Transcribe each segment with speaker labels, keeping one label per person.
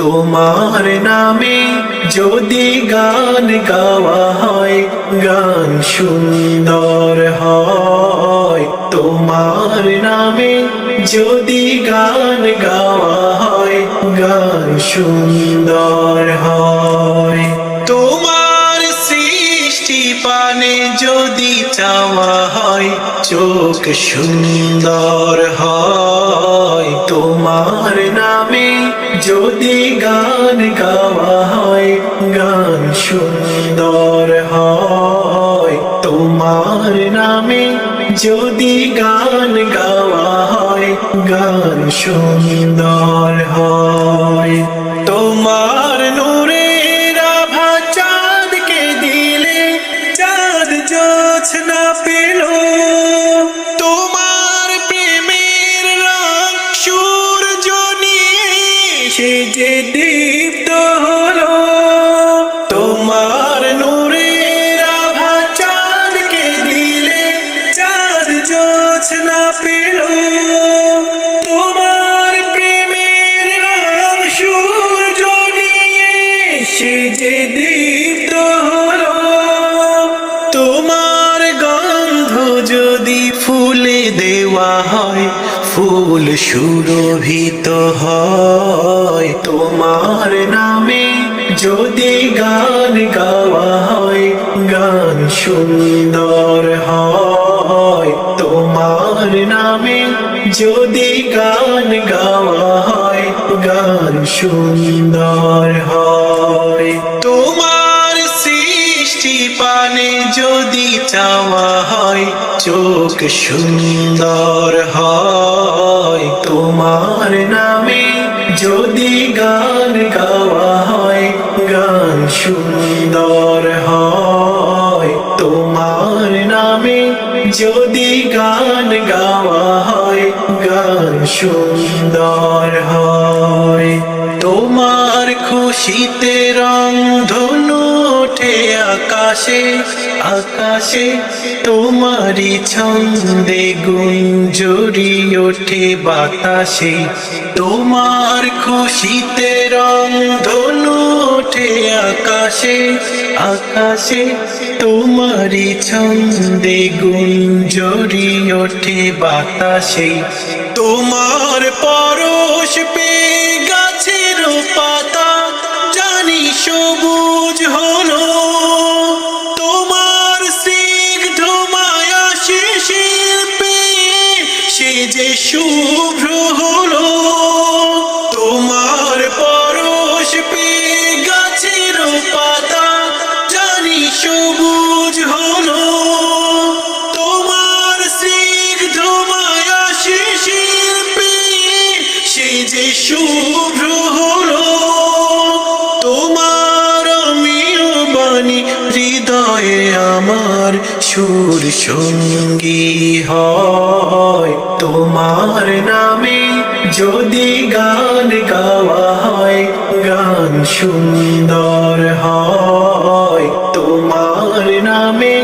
Speaker 1: তোমার নামে যদি গান গাওয়া হয়, গান সুন্দর হয়। তোমার নামে যদি গান গাওয়া হয়, গান সুন্দর হয়। তোমার সৃষ্টি পানে যদি চাওয়া হয়, চোখ সুন্দর হয়। তোমার নামে যদি গান গাওয়া হয়, গান সুন্দর হয়। তোমার নামে যদি গান গাওয়া হয়, গান সুন্দর হয়। তোমার নূরের আভা চাঁদকে দিলে, চাঁদ জোছনা পেল। তোমার প্রেমের রং সূর্য নিয়ে সে যে দীপ্ত হলো। তোমার নূরের আভা চাঁদকে দিলে, চাঁদ জোছনা পেল। তোমার প্রেমের রং সূর্য নিয়ে সে যে দীপ্ত হলো। তোমার গন্ধ যদি ফুলে দেওয়া হয়, ফুল সুরভিত হয়। তোমার নামে যদি গান গাওয়া হয়, গান সুন্দর হয়। তোমার নামে যদি গান গাওয়া হয়, গান সুন্দর হয়। তোমার সৃষ্টি পানে যদি চাওয়া হয়, চোখ সুন্দর হয়। তোমার নামে যদি গান গাওয়া হয়, গান সুন্দর হয়। তোমার নামে যদি গান গাওয়া হয়, গান সুন্দর হয়। তোমার খুশিতে রংধনু ওঠে আকাশে, আকাশে তোমারি ছন্দে গুঞ্জরি ওঠে বাতাসে। তোমার খুশিতে রংধনু ওঠে আকাশে, আকাশে তোমারি ছন্দে গুঞ্জরি ওঠে বাতাসে। তোমার পরশ পেয়ে গাছের পাতা জানি সবুজ হলো। তোমার স্নিগ্ধ মায়া শিল্পে সে যে শুভ্র হলো। তোমার পরশ পেয়ে গাছের পাতা জানি সবুজ হলো। তোমার স্নিগ্ধ মায়া শিল্পে সে যে শুভ্র হলো। তোমার অমিয় বাণী হৃদয়ে আমার সুর সঙ্গী হয়। তোমার নামে যদি গান গাওয়া হয়, গান সুন্দর হয়। তোমার নামে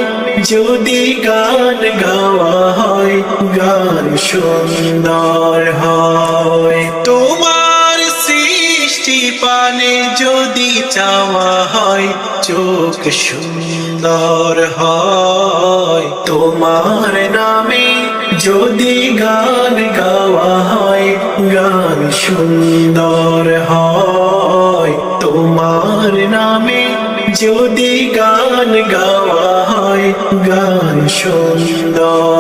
Speaker 1: যদি গান গাওয়া হয়, গান সুন্দর হয়। তোমার সৃষ্টি পানে যদি চাওয়া হয়, চোখ সুন্দর হয়। তোমার নামে যদি গান গাওয়া হয়, গান সুন্দর হয়। তোমার নামে যদি গান গাওয়া হয়, গান সুন্দর